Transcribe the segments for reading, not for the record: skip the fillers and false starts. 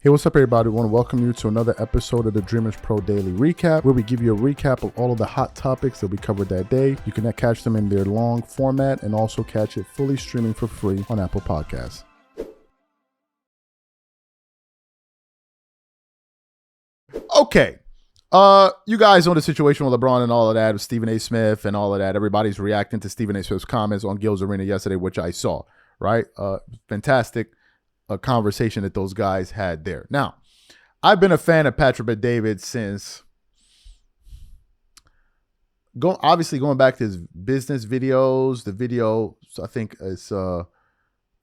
Hey, what's up, everybody? I want to welcome you to another episode of the Dreamers Pro Daily Recap, where we give you a recap of all of the hot topics that we covered that day. You can catch them in their long format and also catch it fully streaming for free on Apple Podcasts. Okay. You guys know the situation with LeBron and all of that, with Stephen A. Smith and all of that. Everybody's reacting to Stephen A. Smith's comments on Gil's Arena yesterday, which I saw, right? Fantastic conversation that those guys had there. Now, I've been a fan of Patrick Bet-David since going back to his business videos. The video, I think, is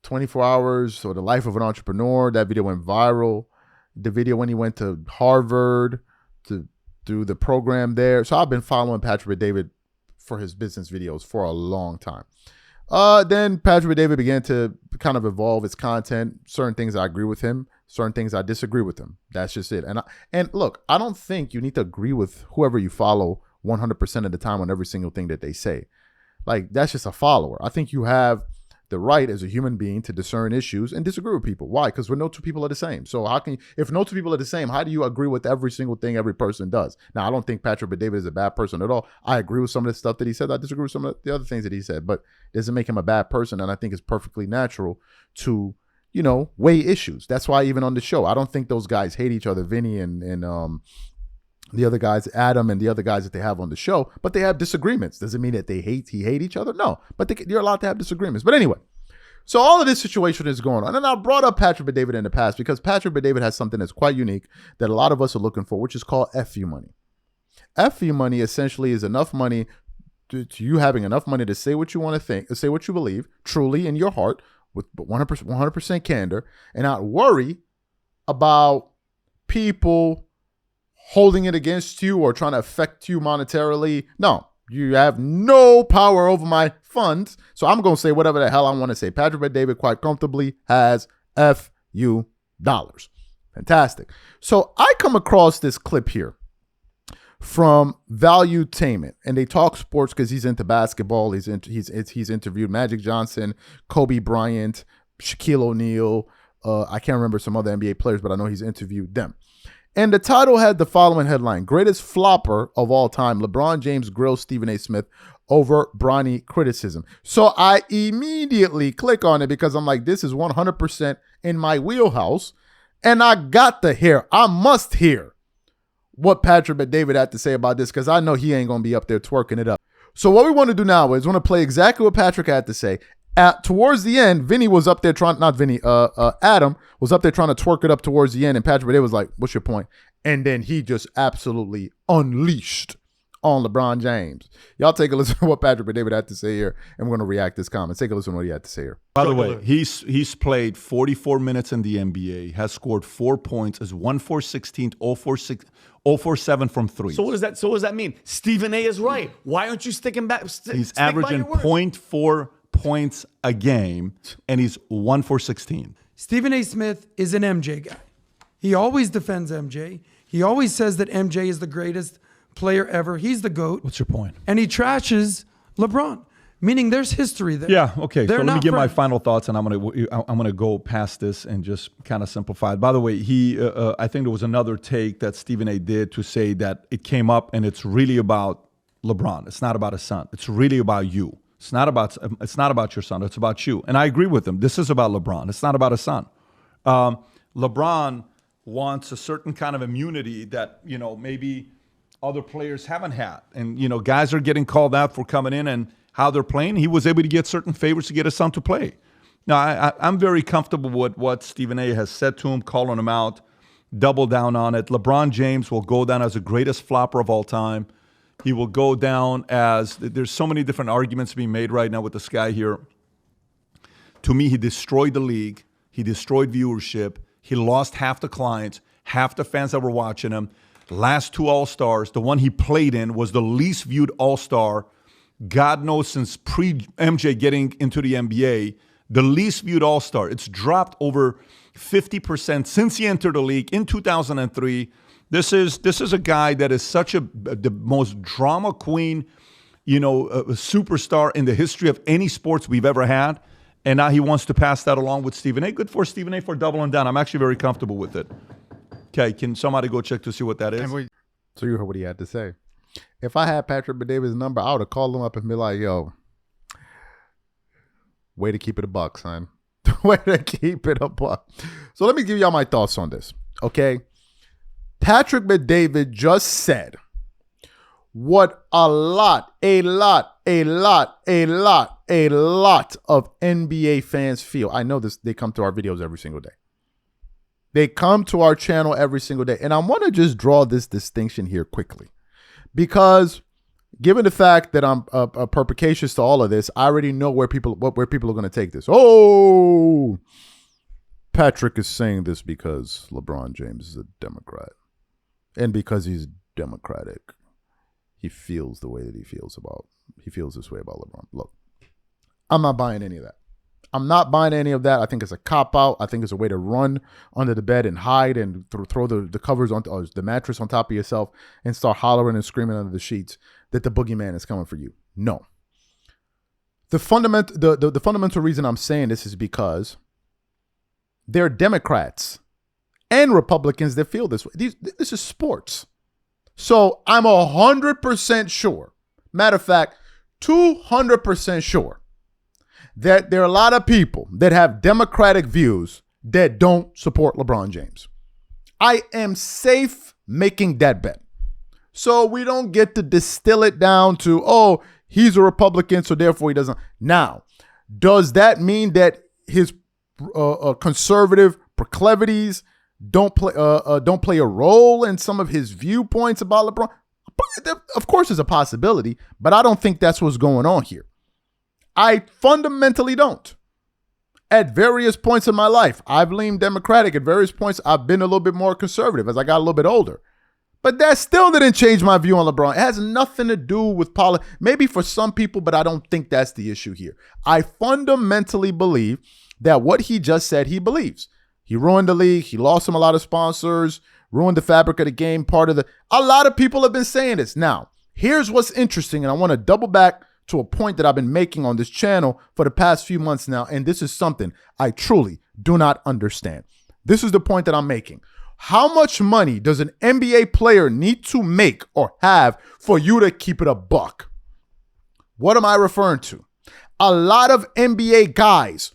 24 Hours or The Life of an Entrepreneur. That video went viral. The video when he went to Harvard to do the program there. So I've been following Patrick Bet-David for his business videos for a long time. Then Patrick Bet-David began to kind of evolve his content. Certain things I agree with him, certain things I disagree with him. That's just it. And look, I don't think you need to agree with whoever you follow 100% of the time on every single thing that they say. Like, that's just a follower. I think you have the right as a human being to discern issues and disagree with people. Why? Because no two people are the same. So how can you, if no two people are the same, how do you agree with every single thing every person does? Now, I don't think Patrick Bet-David is a bad person at all. I agree with some of the stuff that he said. I disagree with some of the other things that he said, but it doesn't make him a bad person. And I think it's perfectly natural to, weigh issues. That's why even on the show, I don't think those guys hate each other, Vinny and the other guys, Adam and the other guys that they have on the show, but they have disagreements. Does it mean that he hate each other? No, but you're allowed to have disagreements. But anyway, so all of this situation is going on. And I brought up Patrick Bet-David in the past because Patrick Bet-David has something that's quite unique that a lot of us are looking for, which is called FU money. FU money essentially is enough money to you having enough money to say what you want to think, say what you believe, truly in your heart, with 100% candor, and not worry about people holding it against you or trying to affect you monetarily. No, you have no power over my funds, so I'm going to say whatever the hell I want to say. Patrick Bet-David quite comfortably has FU dollars. Fantastic. So I come across this clip here from Valuetainment, and they talk sports because he's into basketball. He's interviewed Magic Johnson, Kobe Bryant, Shaquille O'Neal. I can't remember some other NBA players, but I know he's interviewed them. And the title had the following headline: Greatest Flopper of All Time, LeBron James grills Stephen A. Smith over Bronny criticism. So I immediately click on it because I'm like, this is 100% in my wheelhouse. And I got to hear, I must hear what Patrick Bet-David had to say about this, because I know he ain't going to be up there twerking it up. So what we want to do now is we want to play exactly what Patrick had to say. Towards the end, Vinny was up there trying, not Vinny, Adam was up there trying to twerk it up towards the end, and Patrick Bet-David was like, what's your point? And then he just absolutely unleashed on LeBron James. Y'all take a listen to what Patrick Bet-David had to say here, and we're going to react to his comments. Take a listen to what he had to say here. By the way, he's played 44 minutes in the NBA, has scored 4 points, is 1 for 16, 0 for 7 from 3. So what does that mean? Stephen A. is right. Why aren't you sticking back? He's averaging 0.4 points a game, and he's 1 for 16. Stephen A. Smith is an MJ guy. He always defends MJ. He always says that MJ is the greatest player ever. He's the GOAT. What's your point? And he trashes LeBron, meaning there's history there. Yeah, okay. They're so let me give my friends. final thoughts, and I'm gonna go past this and just kind of simplify it. By the way, I think there was another take that Stephen A. did to say that it came up and it's really about LeBron. It's not about his son. It's really about you. It's not about your son. It's about you. And I agree with him. This is about LeBron. It's not about his son. LeBron wants a certain kind of immunity that, maybe other players haven't had. And, guys are getting called out for coming in and how they're playing. He was able to get certain favors to get his son to play. Now, I'm very comfortable with what Stephen A. has said to him, calling him out, double down on it. LeBron James will go down as the greatest flopper of all time. He will go down as, there's so many different arguments being made right now with this guy here. To me, he destroyed the league. He destroyed viewership. He lost half the clients, half the fans that were watching him. Last 2 All-Stars, the one he played in was the least viewed All-Star, God knows, since pre-MJ getting into the NBA, the least viewed All-Star. It's dropped over 50% since he entered the league in 2003. This is a guy that is the most drama queen, a superstar in the history of any sports we've ever had. And now he wants to pass that along with Stephen A. Good for Stephen A. for doubling down. I'm actually very comfortable with it. Okay, can somebody go check to see what that is? So you heard what he had to say. If I had Patrick Bet-David's number, I would have called him up and be like, yo, way to keep it a buck, son. Way to keep it a buck. So let me give y'all my thoughts on this, okay? Patrick Bet-David just said what a lot of NBA fans feel. I know this. They come to our videos every single day. They come to our channel every single day. And I want to just draw this distinction here quickly. Because given the fact that I'm perspicacious to all of this, I already know where people are going to take this. Oh, Patrick is saying this because LeBron James is a Democrat. And because he's Democratic, he feels the way that he feels this way about LeBron. Look, I'm not buying any of that. I'm not buying any of that. I think it's a cop-out. I think it's a way to run under the bed and hide and throw the covers on the mattress on top of yourself and start hollering and screaming under the sheets that the boogeyman is coming for you. No. The fundamental reason I'm saying this is because there are Democrats and Republicans that feel this way. This is sports. So I'm 100% sure, matter of fact, 200% sure that there are a lot of people that have Democratic views that don't support LeBron James. I am safe making that bet. So we don't get to distill it down to, oh, he's a Republican, so therefore he doesn't. Now, does that mean that his conservative proclivities don't play a role in some of his viewpoints about LeBron? Of course, there's a possibility, but I don't think that's what's going on here. I fundamentally don't. At various points in my life, I've leaned Democratic. At various points, I've been a little bit more conservative as I got a little bit older. But that still didn't change my view on LeBron. It has nothing to do with politics. Maybe for some people, but I don't think that's the issue here. I fundamentally believe that what he just said he believes. He ruined the league. He lost him a lot of sponsors, ruined the fabric of the game. A lot of people have been saying this. Now, here's what's interesting, and I want to double back to a point that I've been making on this channel for the past few months now, and this is something I truly do not understand. This is the point that I'm making. How much money does an NBA player need to make or have for you to keep it a buck? What am I referring to? A lot of NBA guys,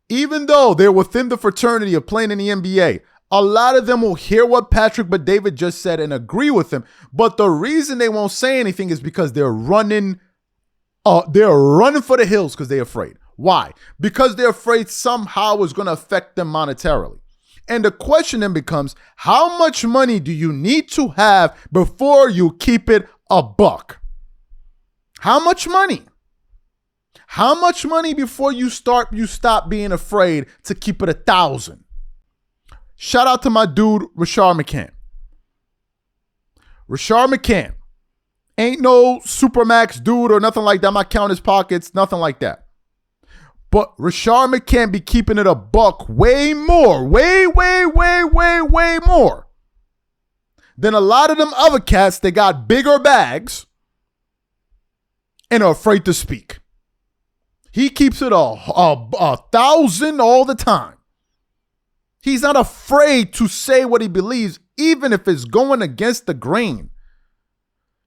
even though they're within the fraternity of playing in the NBA, a lot of them will hear what Patrick Bet-David just said and agree with him. But the reason they won't say anything is because they're running for the hills because they're afraid. Why? Because they're afraid somehow it's going to affect them monetarily. And the question then becomes, how much money do you need to have before you keep it a buck? How much money? How much money before you stop being afraid to keep it 1,000? Shout out to my dude, Rashard McCann. Rashard McCann ain't no Supermax dude or nothing like that. I'm not counting his pockets, nothing like that. But Rashard McCann be keeping it a buck way more, way more than a lot of them other cats that got bigger bags and are afraid to speak. He keeps it a 1,000 all the time. He's not afraid to say what he believes, even if it's going against the grain.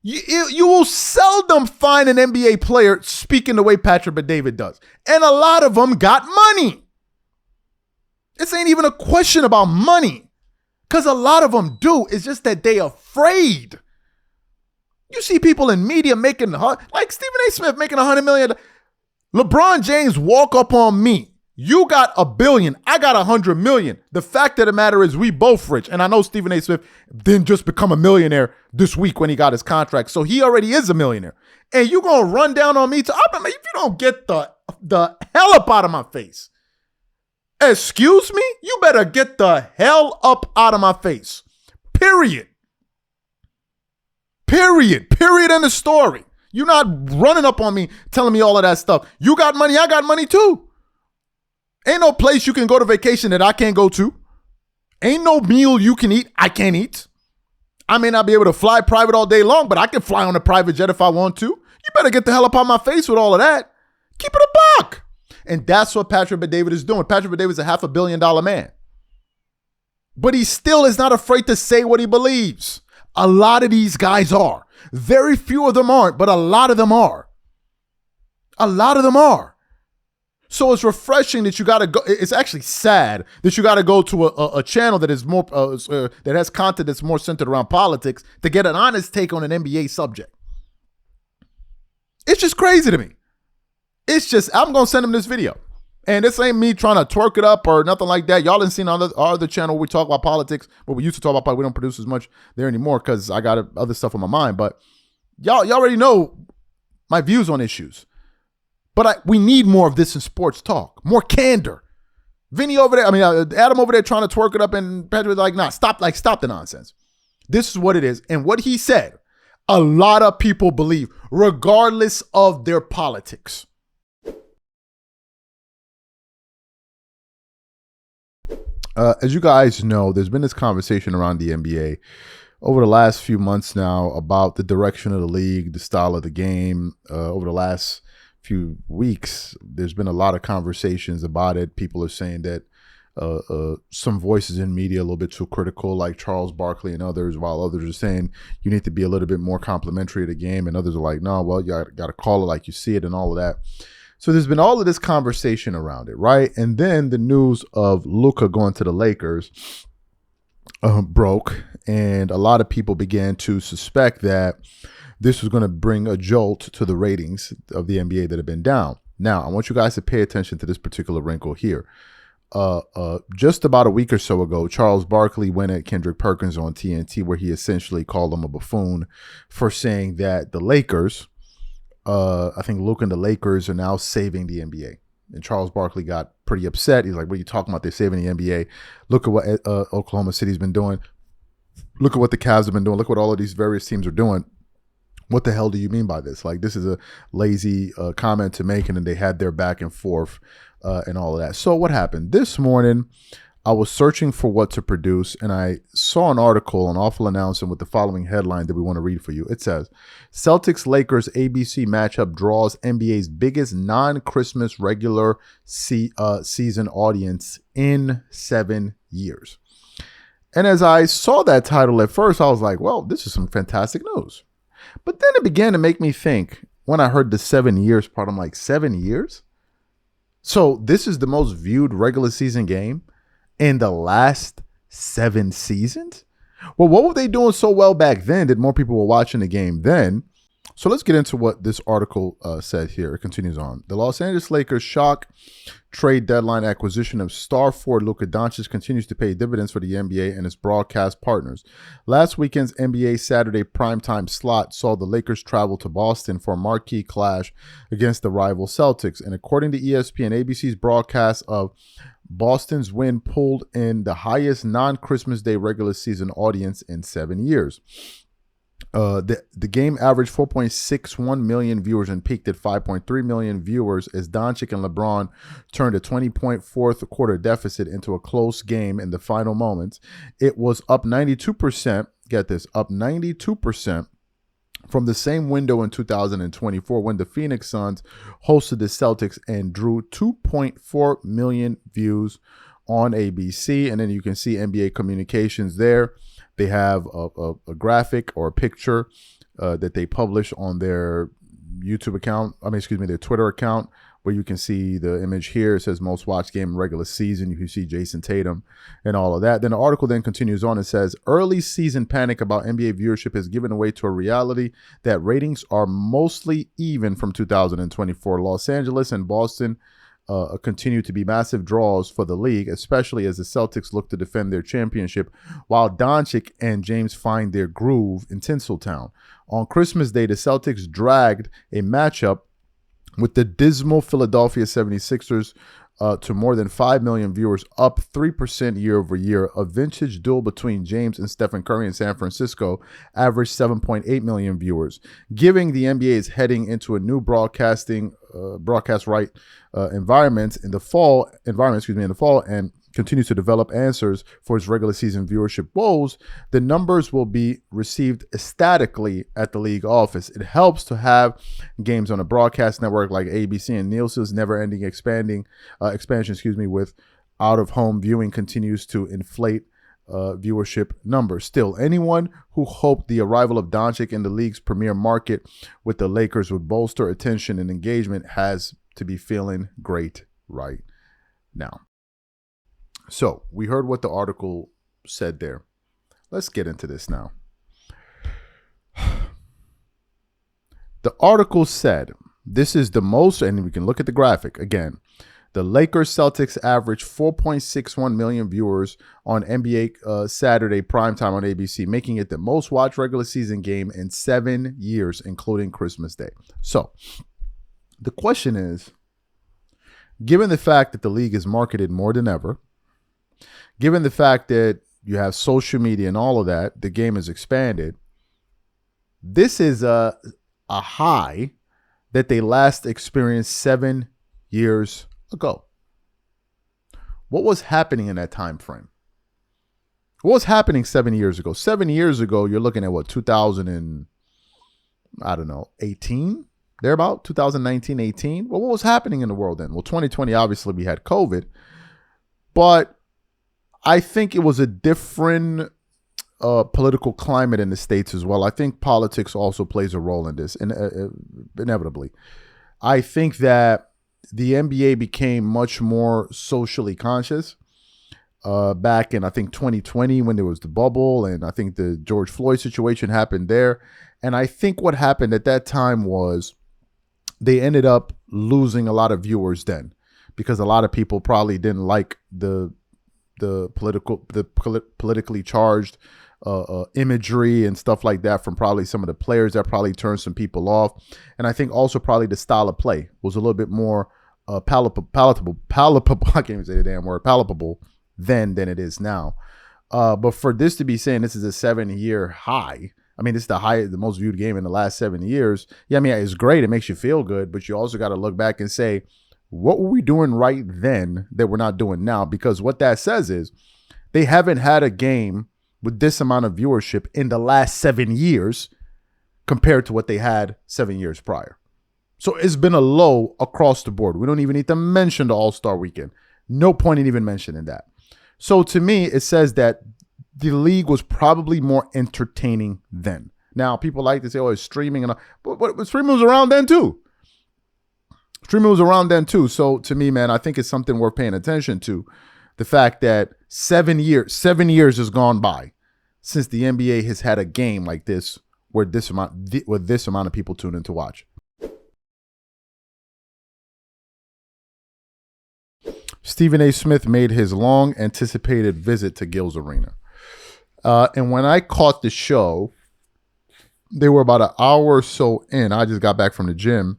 You will seldom find an NBA player speaking the way Patrick Bet-David does. And a lot of them got money. This ain't even a question about money. Because a lot of them do. It's just that they afraid. You see people in media making, like Stephen A. Smith making $100 million. LeBron James walk up on me. You got $1 billion. I got $100 million. The fact of the matter is we both rich. And I know Stephen A. Smith didn't just become a millionaire this week when he got his contract. So he already is a millionaire. And you going to run down on me if you don't get the hell up out of my face. Excuse me? You better get the hell up out of my face. Period. End of story. You're not running up on me telling me all of that stuff. You got money, I got money too. Ain't no place you can go to vacation that I can't go to. Ain't no meal you can eat I can't eat. I may not be able to fly private all day long, but I can fly on a private jet if I want to. You better get the hell up on my face with all of that. Keep it a buck. And that's what Patrick Bet-David is doing. Patrick Bet-David is a $500 million man. But he still is not afraid to say what he believes. A lot of these guys are. Very few of them aren't, but a lot of them are. A lot of them are. So it's refreshing that you got to go. It's actually sad that you got to go to a channel that is more that has content that's more centered around politics to get an honest take on an NBA subject. It's just crazy to me. It's just, I'm going to send him this video. And this ain't me trying to twerk it up or nothing like that. Y'all didn't see on our other channel where we talk about politics, but we used to talk about politics. We don't produce as much there anymore because I got other stuff on my mind. But y'all already know my views on issues. But we need more of this in sports talk, more candor. Vinny over there, Adam over there trying to twerk it up, and Patrick was like, nah, stop the nonsense. This is what it is. And what he said, a lot of people believe, regardless of their politics. As you guys know, there's been this conversation around the NBA over the last few months now about the direction of the league, the style of the game. Over the last few weeks, there's been a lot of conversations about it. People are saying that some voices in media a little bit too critical, like Charles Barkley and others, while others are saying you need to be a little bit more complimentary of the game, and others are like, no, well, you got to call it like you see it and all of that. So there's been all of this conversation around it, right? And then the news of Luka going to the Lakers broke, and a lot of people began to suspect that this was going to bring a jolt to the ratings of the NBA that have been down. Now, I want you guys to pay attention to this particular wrinkle here. Just about a week or so ago, Charles Barkley went at Kendrick Perkins on TNT, where he essentially called him a buffoon for saying that the Lakers, I think Luka and the Lakers are now saving the NBA. And Charles Barkley got pretty upset. He's like, what are you talking about? They're saving the NBA. Look at what Oklahoma City's been doing. Look at what the Cavs have been doing. Look what all of these various teams are doing. What the hell do you mean by this? Like, this is a lazy comment to make. And then they had their back and forth and all of that. So what happened? This morning, I was searching for what to produce, and I saw an article, an awful announcement with the following headline that we want to read for you. It says, Celtics-Lakers ABC matchup draws NBA's biggest non-Christmas regular season audience in 7 years. And as I saw that title at first, I was like, well, this is some fantastic news. But then it began to make me think, when I heard the 7 years part, I'm like, 7 years? So this is the most viewed regular season game in the last 7 seasons? Well, what were they doing so well back then that more people were watching the game then? So let's get into what this article said here. It continues on. The Los Angeles Lakers shock trade deadline acquisition of star forward Luka Doncic continues to pay dividends for the NBA and its broadcast partners. Last weekend's NBA Saturday primetime slot saw the Lakers travel to Boston for a marquee clash against the rival Celtics. And according to ESPN, ABC's broadcast of Boston's win pulled in the highest non-Christmas Day regular season audience in 7 years. The game averaged 4.61 million viewers and peaked at 5.3 million viewers as Doncic and Lebron turned a 20-point fourth quarter deficit into a close game in the final moments. It was up 92%. Get this, up 92% from the same window in 2024 when the Phoenix Suns hosted the Celtics and drew 2.4 million views on ABC. And then you can see NBA communications there. They have a graphic or a picture that they publish on their YouTube account. Their Twitter account, where you can see the image here. It says most watched game in regular season. You can see Jason Tatum and all of that. Then the article then continues on and says, early season panic about NBA viewership has given way to a reality that ratings are mostly even from 2024. Los Angeles and Boston continue to be massive draws for the league, especially as the Celtics look to defend their championship, while Doncic and James find their groove in Tinseltown. On Christmas Day, the Celtics dragged a matchup with the dismal Philadelphia 76ers to more than 5 million viewers, up 3% year over year. A vintage duel between James and Stephen Curry in San Francisco averaged 7.8 million viewers. Giving the NBA is heading into a new broadcast right environment in the fall, and continues to develop answers for its regular season viewership woes, the numbers will be received statically at the league office. It helps to have games on a broadcast network like ABC and Nielsen's never-ending expansion, with out-of-home viewing continues to inflate viewership numbers. Still, anyone who hoped the arrival of Doncic in the league's premier market with the Lakers would bolster attention and engagement has to be feeling great right now. So we heard what the article said there. Let's get into this now. The article said this is the most, and we can look at the graphic again. The Lakers Celtics average 4.61 million viewers on NBA Saturday primetime on ABC, making it the most watched regular season game in 7 years, including Christmas Day. So the question is, given the fact that the league is marketed more than ever, given the fact that you have social media and all of that, the game has expanded. This is a high that they last experienced 7 years ago. What was happening in that time frame? What was happening 7 years ago? 7 years ago, you're looking at what, 18? Thereabout, 2019, 18? Well, what was happening in the world then? Well, 2020, obviously, we had COVID. But I think it was a different political climate in the States as well. I think politics also plays a role in this, inevitably. I think that the NBA became much more socially conscious back in, I think, 2020 when there was the bubble, and I think the George Floyd situation happened there. And I think what happened at that time was they ended up losing a lot of viewers then, because a lot of people probably didn't like the politically charged imagery and stuff like that from probably some of the players. That probably turned some people off. And I think also probably the style of play was a little bit more palatable, I can't even say the damn word, palpable then than it is now. But for this to be saying this is a 7-year high, I mean, this is the most viewed game in the last 7 years. Yeah, I mean, it's great. It makes you feel good, but you also got to look back and say, what were we doing right then that we're not doing now? Because what that says is they haven't had a game with this amount of viewership in the last 7 years compared to what they had 7 years prior. So it's been a low across the board. We don't even need to mention the All-Star Weekend. No point in even mentioning that. So to me, it says that the league was probably more entertaining then. Now, people like to say, oh, it's streaming. But streaming was around then too. So to me, man, I think it's something worth paying attention to. The fact that 7 years has gone by since the NBA has had a game like this where this amount of people tune in to watch. Stephen A. Smith made his long-anticipated visit to Gil's Arena. And when I caught the show, they were about an hour or so in. I just got back from the gym.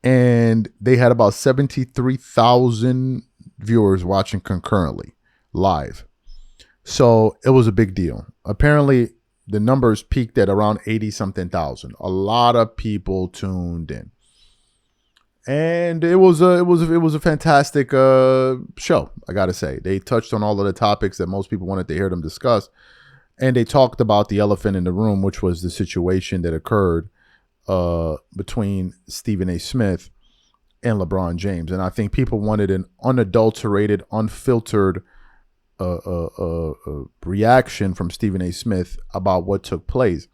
And they had about 73,000 viewers watching concurrently, live. So it was a big deal. Apparently, the numbers peaked at around 80-something thousand. A lot of people tuned in. And it was a fantastic show, I got to say. They touched on all of the topics that most people wanted to hear them discuss. And they talked about the elephant in the room, which was the situation that occurred between Stephen A. Smith and LeBron James. And I think people wanted an unadulterated, unfiltered reaction from Stephen A. Smith about what took place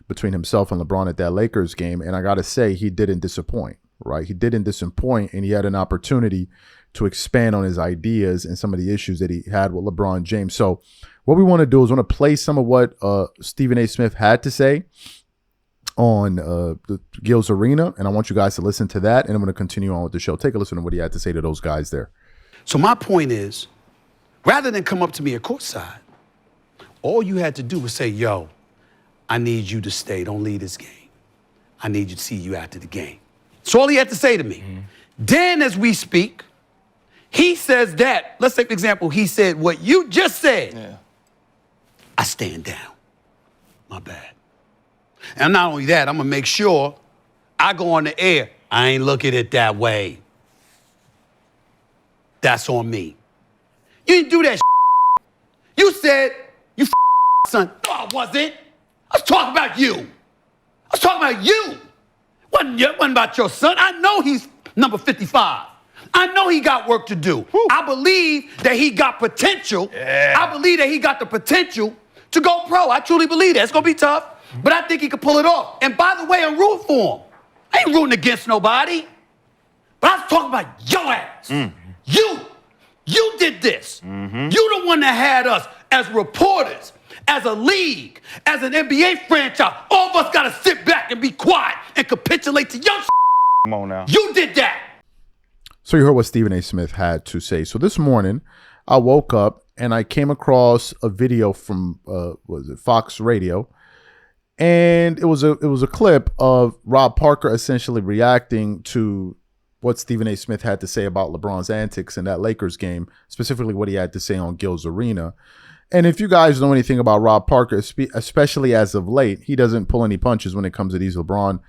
between himself and LeBron at that Lakers game. And I got to say, he didn't disappoint. Right. He didn't disappoint, and he had an opportunity to expand on his ideas and some of the issues that he had with LeBron James. So what we want to do is want to play some of what Stephen A. Smith had to say on the Gil's Arena, and I want you guys to listen to that, and I'm going to continue on with the show. Take a listen to what he had to say to those guys there. So my point is, rather than come up to me at courtside, all you had to do was say, yo, I need you to stay. Don't leave this game. I need you to see you after the game. That's all he had to say to me. Mm-hmm. Then as we speak, he says that, let's take an example, he said what you just said. Yeah. I stand down. My bad. And not only that, I'm gonna make sure I go on the air. I ain't look at it that way. That's on me. You didn't do that shit. You said, you son. No, I wasn't. I was talking about you. I was talking about you. Wasn't about your son. I know he's number 55. I know he got work to do. Woo. I believe that he got potential. Yeah. I believe that he got the potential to go pro. I truly believe that. It's going to be tough, but I think he could pull it off. And by the way, I'm rooting for him. I ain't rooting against nobody. But I was talking about your ass. You did this. You the one that had us as reporters, as a league, as an NBA franchise. All of us got to sit back and be quiet and capitulate to your Come on now. You did that. So you heard what Stephen A. Smith had to say. So this morning, I woke up and I came across a video from was it Fox Radio, and it was a clip of Rob Parker essentially reacting to what Stephen A. Smith had to say about LeBron's antics in that Lakers game, specifically what he had to say on Gil's Arena. And if you guys know anything about Rob Parker, especially as of late, he doesn't pull any punches when it comes to these LeBron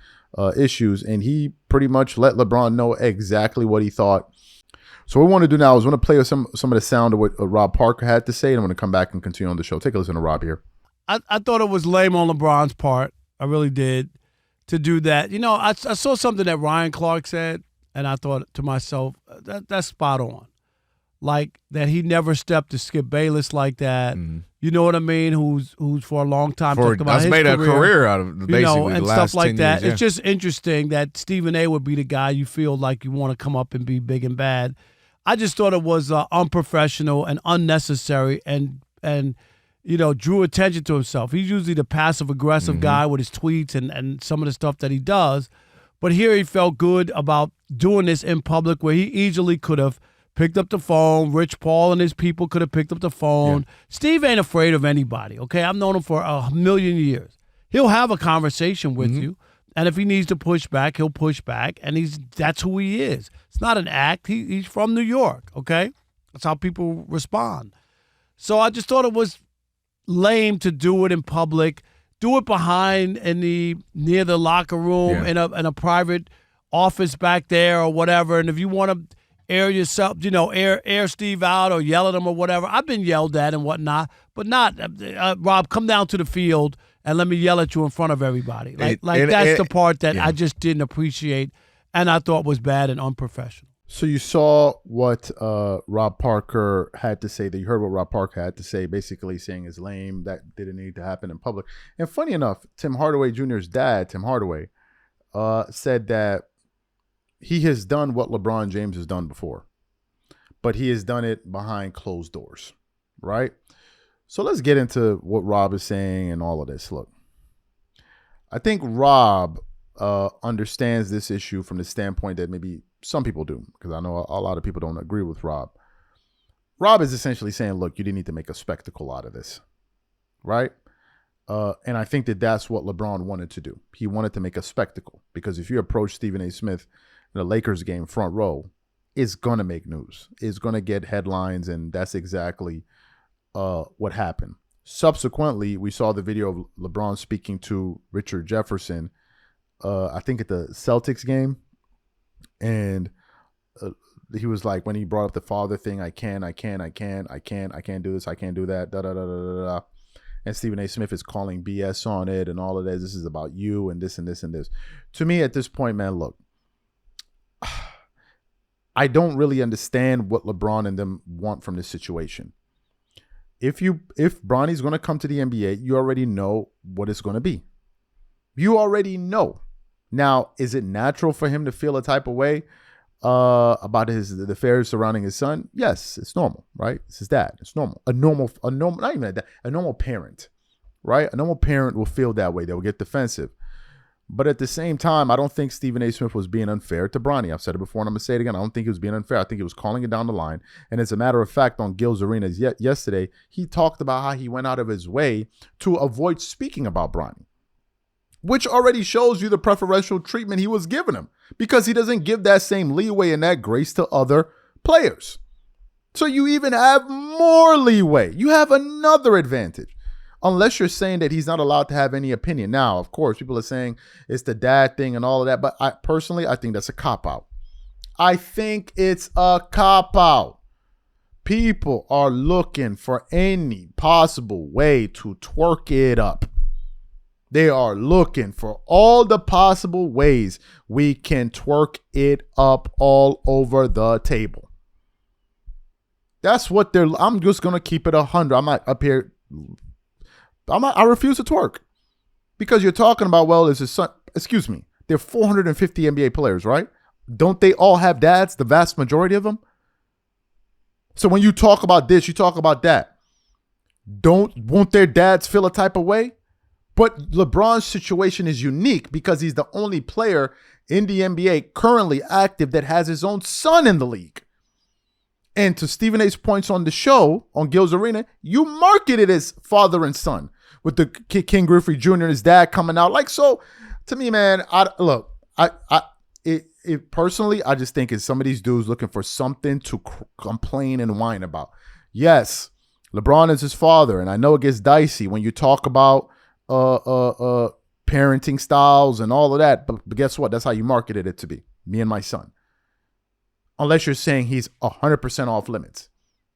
issues, and he pretty much let LeBron know exactly what he thought. So what we want to do now is we want to play some of the sound of what Rob Parker had to say, and I'm going to come back and continue on the show. Take a listen to Rob here. I thought it was lame on LeBron's part. I really did, to do that. You know, I saw something that Ryan Clark said, and I thought to myself, that's spot on. Like that he never stepped to Skip Bayless like that. You know what I mean? Who's for a long time talked about his made career, a career out of basically, you know, and the last stuff like 10 that. years, yeah. It's just interesting that Stephen A. would be the guy you feel like you want to come up and be big and bad. I just thought it was unprofessional and unnecessary, and you know, drew attention to himself. He's usually the passive aggressive guy with his tweets and some of the stuff that he does, but here he felt good about doing this in public, where he easily could have picked up the phone. Rich Paul and his people could have picked up the phone. Yeah. Steve ain't afraid of anybody, okay? I've known him for a million years. He'll have a conversation with you, and if he needs to push back, he'll push back, and that's who he is. It's not an act. He's from New York, okay? That's how people respond. So I just thought it was lame to do it in public, do it near the locker room in a private office back there or whatever, and if you want to air yourself, you know, air Steve out or yell at him or whatever. I've been yelled at and whatnot, but not, Rob, come down to the field and let me yell at you in front of everybody. That's the part that I just didn't appreciate and I thought was bad and unprofessional. So you saw what Rob Parker had to say. That you heard what Rob Parker had to say, basically saying it's lame, that didn't need to happen in public. And funny enough, Tim Hardaway Jr.'s dad, Tim Hardaway, said that he has done what LeBron James has done before, but he has done it behind closed doors, right? So let's get into what Rob is saying and all of this. Look, I think Rob understands this issue from the standpoint that maybe some people do, because I know a lot of people don't agree with Rob. Rob is essentially saying, look, you didn't need to make a spectacle out of this, right? And I think that that's what LeBron wanted to do. He wanted to make a spectacle, because if you approach Stephen A. Smith in the Lakers game front row, it's going to make news. It's going to get headlines, and that's exactly what happened. Subsequently, we saw the video of LeBron speaking to Richard Jefferson, I think at the Celtics game, and he was like, when he brought up the father thing, I can't do this, I can't do that, da da da da da da. And Stephen A. Smith is calling BS on it and all of that. This is about you and this and this and this. To me, at this point, man, look, I don't really understand what LeBron and them want from this situation. If Bronny's going to come to the NBA, you already know what it's going to be. You already know. Now, is it natural for him to feel a type of way about the affairs surrounding his son? Yes, it's normal, right? It's his dad. It's normal. A normal, not even that, a normal parent, right? A normal parent will feel that way. They will get defensive. But at the same time, I don't think Stephen A. Smith was being unfair to Bronny. I've said it before and I'm going to say it again. I don't think he was being unfair. I think he was calling it down the line. And as a matter of fact, on Gil's Arena yesterday, he talked about how he went out of his way to avoid speaking about Bronny, which already shows you the preferential treatment he was giving him, because he doesn't give that same leeway and that grace to other players. So you even have more leeway. You have another advantage. Unless you're saying that he's not allowed to have any opinion. Now, of course, people are saying it's the dad thing and all of that, but I think that's a cop-out. I think it's a cop-out. People are looking for any possible way to twerk it up. They are looking for all the possible ways we can twerk it up all over the table. That's what I'm just going to keep it 100. I'm not up here. I refuse to twerk. Because you're talking about, well, is his son, excuse me, there are 450 NBA players, right? Don't they all have dads, the vast majority of them? So when you talk about this, you talk about that. Won't their dads feel a type of way? But LeBron's situation is unique because he's the only player in the NBA currently active that has his own son in the league. And to Stephen A's points on the show, on Gil's Arena, you market it as father and son with the King Griffey Jr. and his dad coming out. Like, so to me, man, personally, I just think it's some of these dudes looking for something to complain and whine about. Yes, LeBron is his father, and I know it gets dicey when you talk about parenting styles and all of that, but guess what? That's how you marketed it to be, me and my son. Unless you're saying he's 100% off limits.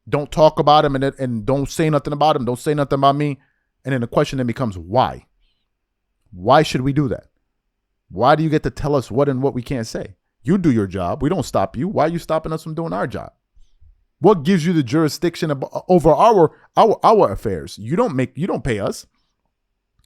Don't talk about him and don't say nothing about him. Don't say nothing about me. And then the question then becomes, why? Why should we do that? Why do you get to tell us what and what we can't say? You do your job. We don't stop you. Why are you stopping us from doing our job? What gives you the jurisdiction over our affairs? You don't pay us.